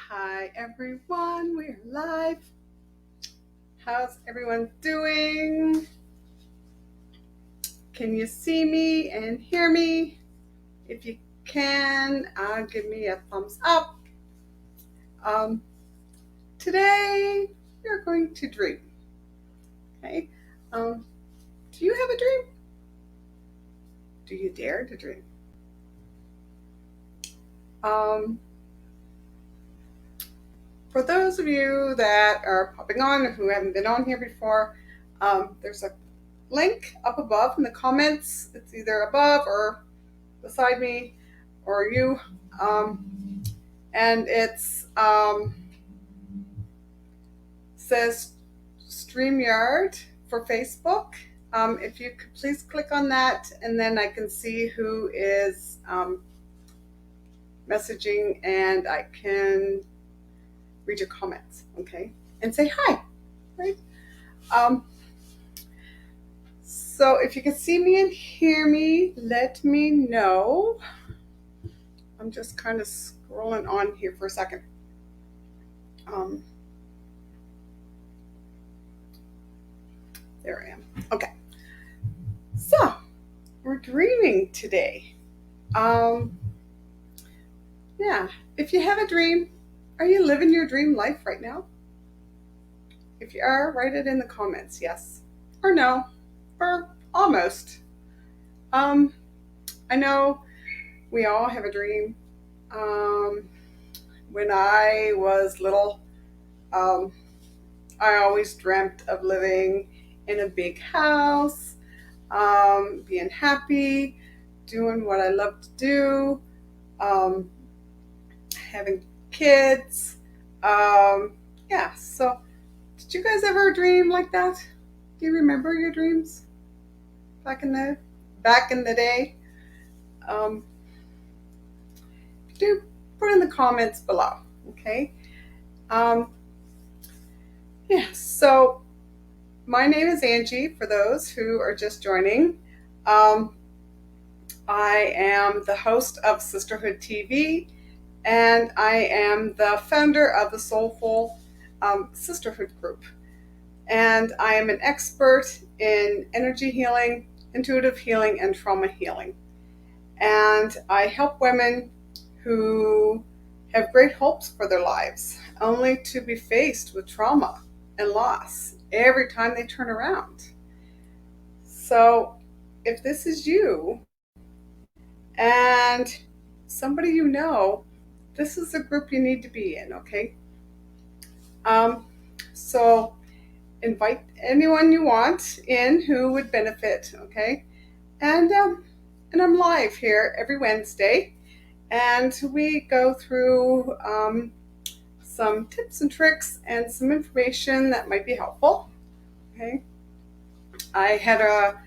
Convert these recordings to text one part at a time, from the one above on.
Hi everyone, we're live. How's everyone doing? Can you see me and hear me? If you can, give me a thumbs up. Um, Today we're going to dream. Okay. Um, do you have a dream? Do you dare to dream? Um, for those of you that are popping on who haven't been on here before, there's a link up above in the comments. It's either above or beside me or you. And it's says StreamYard for Facebook. If you could please click on that, and then I can see who is messaging, and I can read your comments, okay? And say hi, right? So if you can see me and hear me, let me know. I'm just kind of scrolling on here for a second. There I am. Okay. So we're dreaming today. Yeah. If you have a dream, are you living your dream life right now? If you are, write it in the comments, yes or no, or almost. Um, I know we all have a dream. When I was little, um, I always dreamt of living in a big house, being happy, doing what I love to do, um, having kids. Yeah, so did you guys ever dream like that? Do you remember your dreams back in the day? Um, do put in the comments below, okay? Um, yeah, so my name is Angie, for those who are just joining. Um, I am the host of Sisterhood TV, and I am the founder of the Soulful Sisterhood group. And I am an expert in energy healing, intuitive healing, and trauma healing. And I help women who have great hopes for their lives, only to be faced with trauma and loss every time they turn around. So, if this is you and somebody you know, this is the group you need to be in, okay? Um, so, invite anyone you want in who would benefit, okay? And I'm live here every Wednesday, and we go through some tips and tricks and some information that might be helpful. Okay, I had a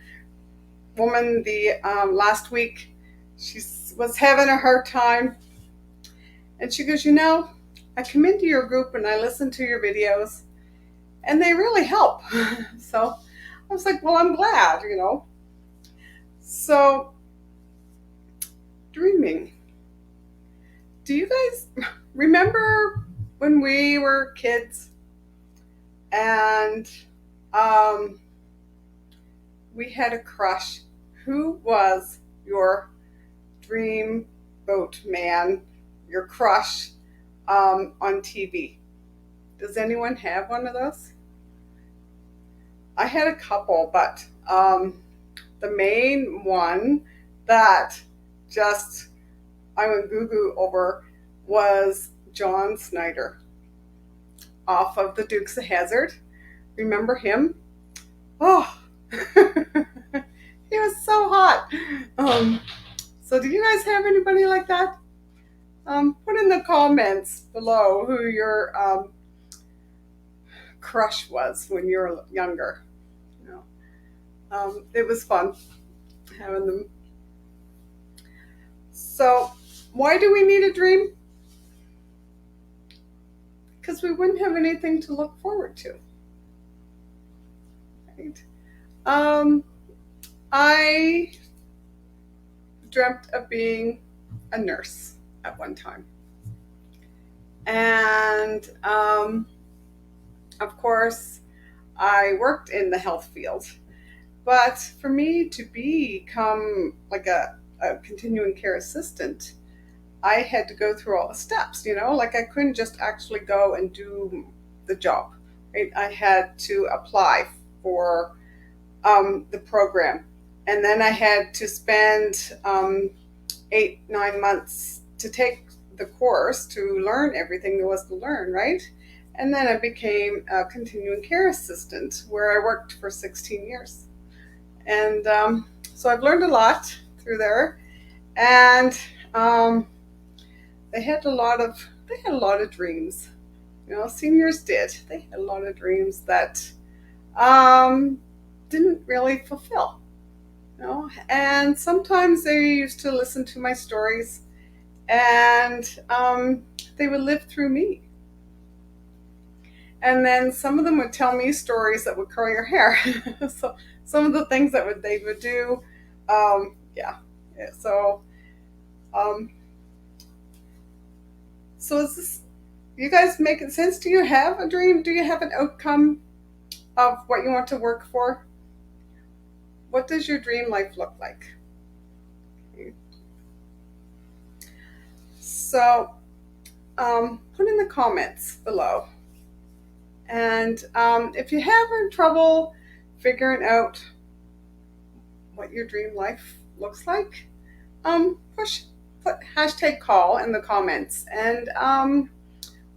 woman the last week. She was having a hard time, and she goes, I come into your group and I listen to your videos, and they really help. So I was like, well, I'm glad. So dreaming. Do you guys remember when we were kids and um, we had a crush? Who was your dream boat man, your crush on TV? Does anyone have one of those? I had a couple, but the main one that just I went goo goo over was John Snyder off of the Dukes of Hazzard. Remember him? Oh, he was so hot. So, do you guys have anybody like that? Put in the comments below who your crush was when you were younger. You it was fun having them. So, why do we need a dream? Because we wouldn't have anything to look forward to. Right? I dreamt of being a nurse at one time. And of course, I worked in the health field. But for me to become like a continuing care assistant, I had to go through all the steps, like I couldn't just actually go and do the job, right? I had to apply for the program. And then I had to spend 8, 9 months to take the course to learn everything there was to learn, right? And then I became a continuing care assistant where I worked for 16 years. And so I've learned a lot through there. And they had a lot of dreams. Seniors did. They had a lot of dreams that um, didn't really fulfill. And sometimes they used to listen to my stories, and they would live through me. And then some of them would tell me stories that would curl your hair. So some of the things that they would do, yeah. Um, so is this, you guys making sense? Do you have a dream? Do you have an outcome of what you want to work for? What does your dream life look like? So put in the comments below. And if you're having trouble figuring out what your dream life looks like, put hashtag call in the comments, and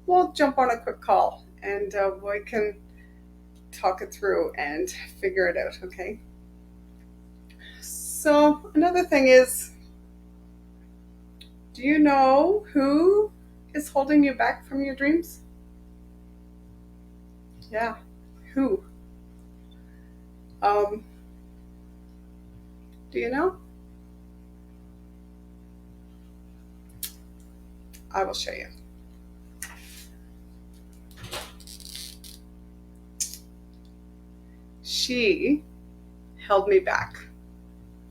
we'll jump on a quick call, and we can talk it through and figure it out, okay? So another thing is, do you know who is holding you back from your dreams? Yeah, who? Um, do you know? I will show you. She held me back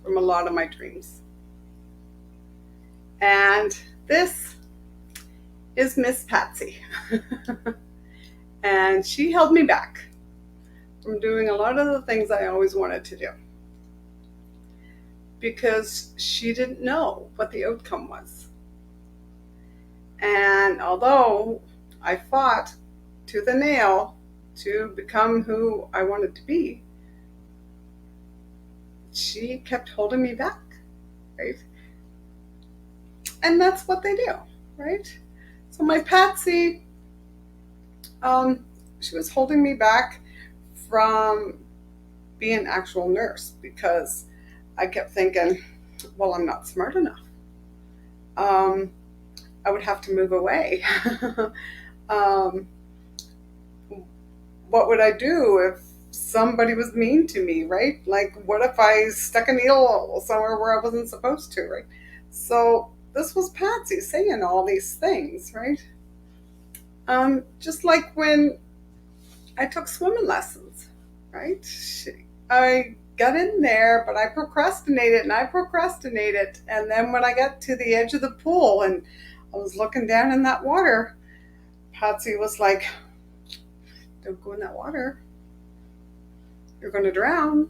from a lot of my dreams. And this is Miss Patsy. And she held me back from doing a lot of the things I always wanted to do, because she didn't know what the outcome was. And although I fought tooth and nail to become who I wanted to be, she kept holding me back, right? And that's what they do, right? So my Patsy, she was holding me back from being an actual nurse, because I kept thinking, well, I'm not smart enough. I would have to move away. um, what would I do if somebody was mean to me, right? Like, what if I stuck a needle somewhere where I wasn't supposed to, right? So this was Patsy saying all these things, right? Just like when I took swimming lessons, right? I got in there, but I procrastinated and I procrastinated. And then when I got to the edge of the pool and I was looking down in that water, Patsy was like, don't go in that water. You're going to drown.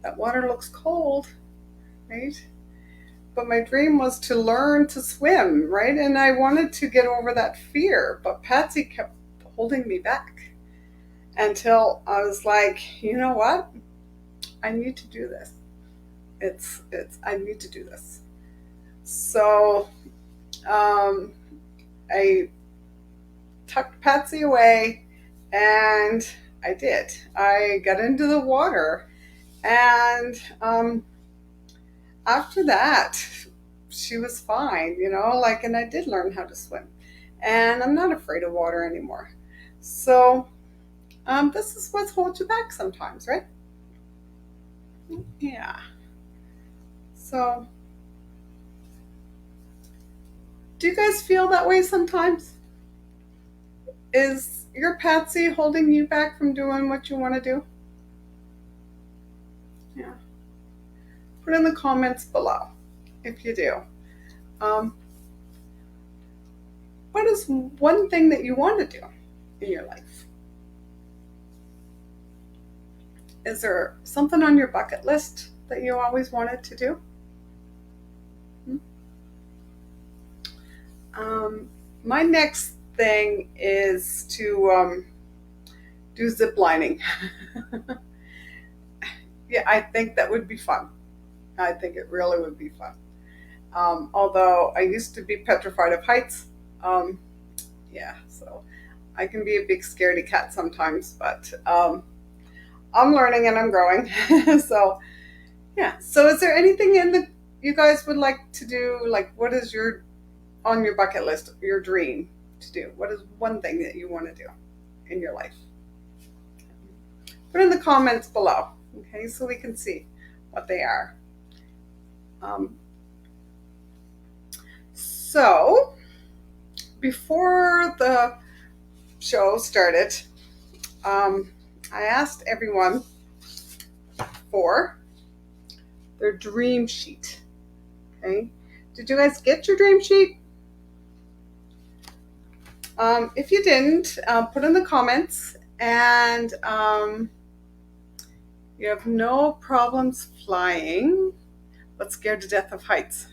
That water looks cold, right? But my dream was to learn to swim, right? And I wanted to get over that fear, but Patsy kept holding me back until I was like, you know what? I need to do this. I need to do this. So I tucked Patsy away, and I did. I got into the water, and after that, she was fine, and I did learn how to swim, and I'm not afraid of water anymore. So this is what's holds you back sometimes, right? Yeah. So, do you guys feel that way sometimes? Is your Patsy holding you back from doing what you want to do? Yeah. Put in the comments below if you do. What is one thing that you want to do in your life? Is there something on your bucket list that you always wanted to do? Hmm? My next thing is to do zip lining. Yeah, I think that would be fun. I think it really would be fun. Although I used to be petrified of heights. Um, yeah, so I can be a big scaredy cat sometimes, but I'm learning and I'm growing. So yeah. So is there anything in the you guys would like to do? Like, what is your on your bucket list? Your dream to do? What is one thing that you want to do in your life? Put in the comments below, okay, so we can see what they are. Um, so before the show started, I asked everyone for their dream sheet. Okay, did you guys get your dream sheet? If you didn't, put in the comments, and you have no problems flying, but scared to death of heights.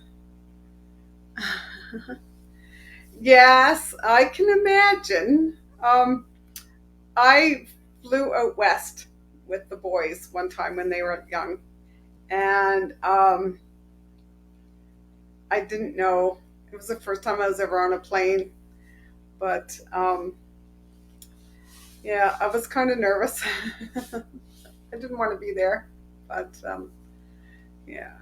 Yes, I can imagine. I flew out west with the boys one time when they were young, and I didn't know. It was the first time I was ever on a plane, but yeah, I was kind of nervous. I didn't want to be there, but yeah.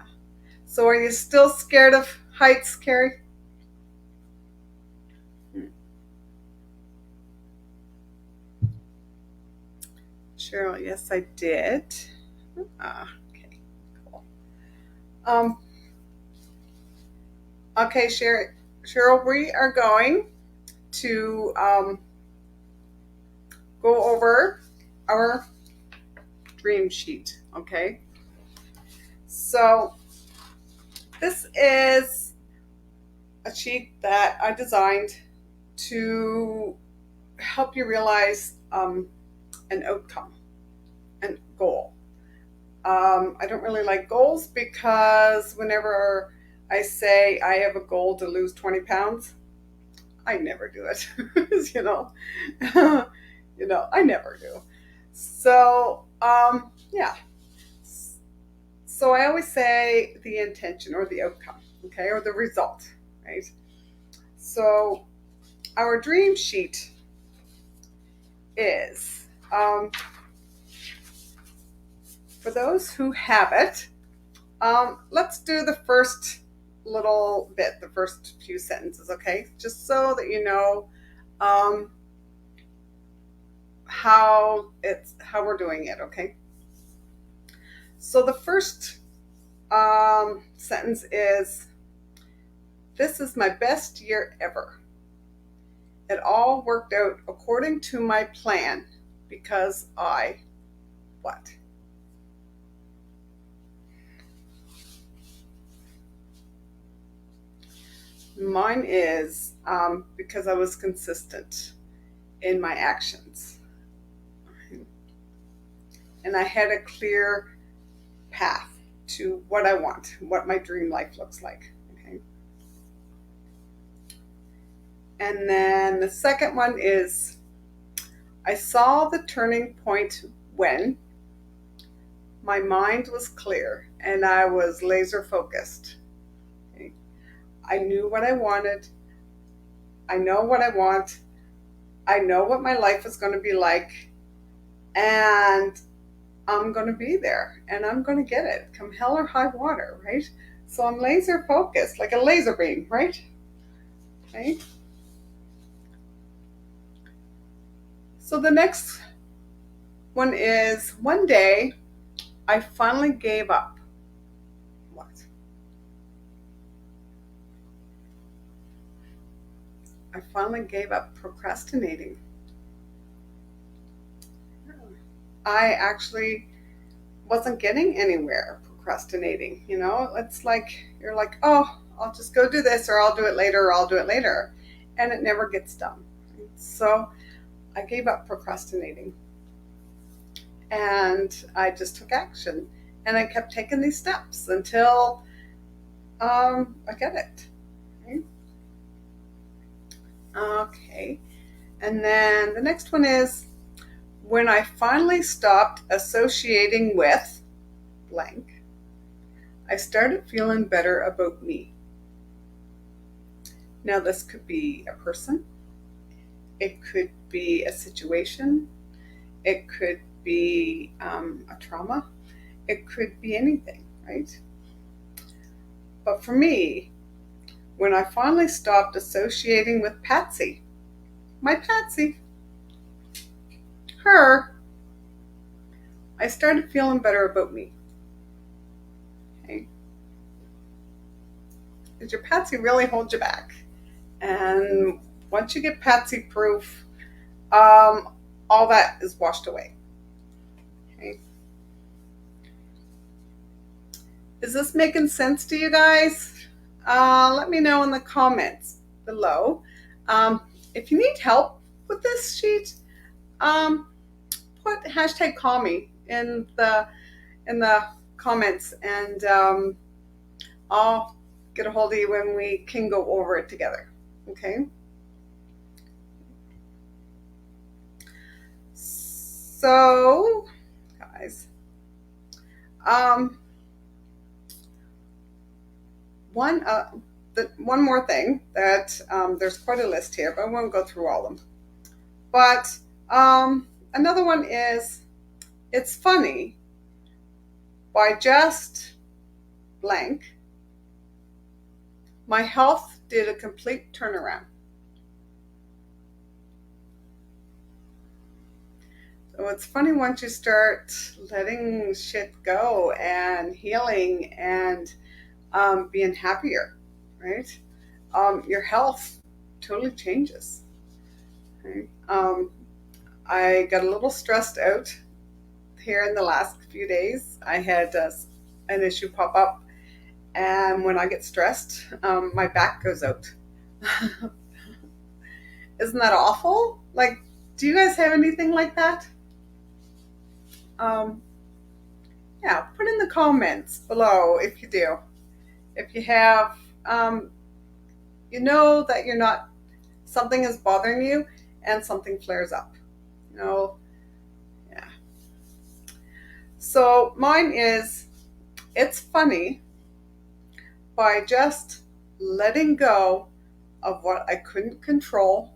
So, are you still scared of heights, Carrie? Cheryl, yes, I did. Okay, cool. Um, okay, Cheryl, we are going to go over our dream sheet. Okay, so this is a sheet that I designed to help you realize an outcome and goal. I don't really like goals because whenever I say I have a goal to lose 20 pounds, I never do it. you know, I never do. So, yeah. So I always say the intention or the outcome, okay, or the result, right? So our dream sheet is for those who have it. Let's do the first little bit, the first few sentences, okay? Just so that you know um, how we're doing it, okay? So the first sentence is, "This is my best year ever. It all worked out according to my plan because I what?" Mine is because I was consistent in my actions. And I had a clear path to what I want, what my dream life looks like. Okay. And then the second one is, I saw the turning point when my mind was clear and I was laser focused. Okay. I knew what I wanted. I know what I want. I know what my life is going to be like. And I'm going to be there and I'm going to get it come hell or high water, right? So I'm laser focused, like a laser beam, right? Okay. So the next one is, one day I finally gave up. What? I finally gave up procrastinating. I actually wasn't getting anywhere procrastinating. It's like you're like, oh, I'll just go do this, or I'll do it later, or I'll do it later. and it never gets done. So I gave up procrastinating and I just took action and I kept taking these steps until I get it. Okay. Okay. And then the next one is when I finally stopped associating with blank, I started feeling better about me. Now, this could be a person, it could be a situation, it could be a trauma, it could be anything, right? But for me, when I finally stopped associating with Patsy, my Patsy, her, I started feeling better about me. Okay? Because your Patsy really holds you back. And once you get Patsy proof, all that is washed away. Okay? Is this making sense to you guys? Let me know in the comments below. If you need help with this sheet, put hashtag call me in the comments, and I'll get a hold of you when we can go over it together. Okay. So, guys, one more thing that there's quite a list here, but I won't go through all of them. But another one is, it's funny, by just blank, my health did a complete turnaround. So it's funny once you start letting shit go and healing and being happier, right? Your health totally changes. Okay? I got a little stressed out here in the last few days. I had an issue pop up, and when I get stressed, my back goes out. Isn't that awful? Like, do you guys have anything like that? Yeah, put in the comments below if you do. If you have, you know that you're not, something is bothering you and something flares up. You know, yeah. So mine is, it's funny, by just letting go of what I couldn't control,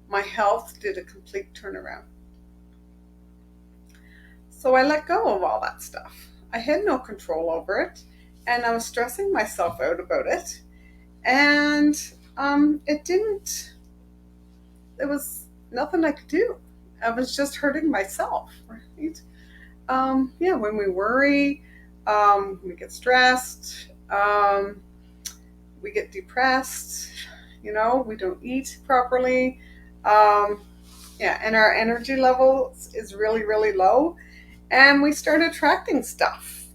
my health did a complete turnaround. So I let go of all that stuff. I had no control over it, and I was stressing myself out about it. And there was nothing I could do. I was just hurting myself, right? Yeah, when we worry, we get stressed, we get depressed, we don't eat properly. Yeah, and our energy levels is really, really low. And we start attracting stuff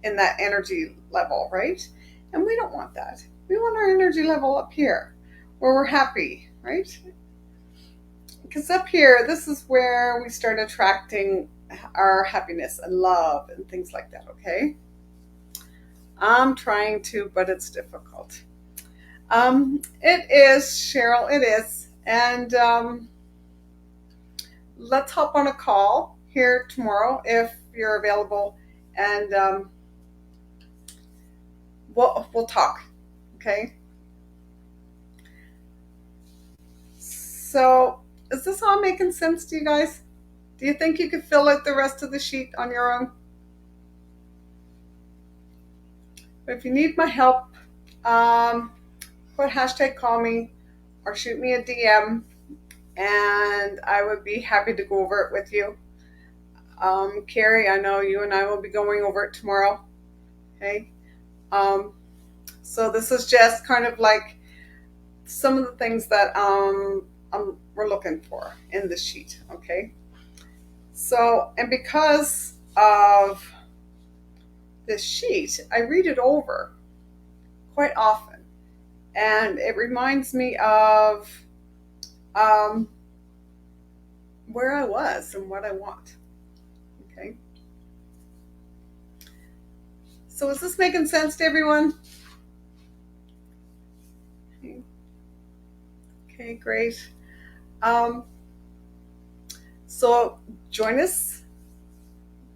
in that energy level, right? And we don't want that. We want our energy level up here where we're happy, right? Because up here, this is where we start attracting our happiness and love and things like that, okay? I'm trying to, but it's difficult. It is, Cheryl, it is. And let's hop on a call here tomorrow if you're available, and we'll talk, okay? So, is this all making sense to you guys? Do you think you could fill out the rest of the sheet on your own? But if you need my help, put hashtag call me or shoot me a DM, and I would be happy to go over it with you. Carrie, I know you and I will be going over it tomorrow. Okay. So this is just kind of like some of the things that we're looking for in the sheet. Okay. So, and because of this sheet, I read it over quite often. and it reminds me of um, where I was and what I want. Okay. So is this making sense to everyone? Okay, great. Um, so join us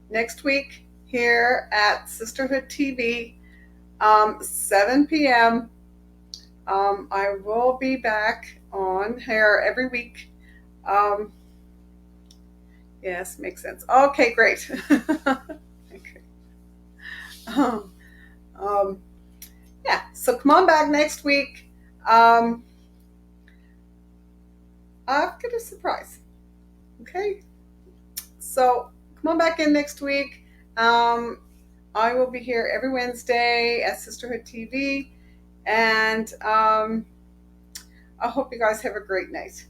next week here at Sisterhood TV, 7 p.m. I will be back on here every week. Um, yes, makes sense. Okay, great. Okay. Um, um, yeah, so come on back next week. Um, I've got a surprise. Okay, so come on back in next week. Um, I will be here every Wednesday at Sisterhood TV, and I hope you guys have a great night.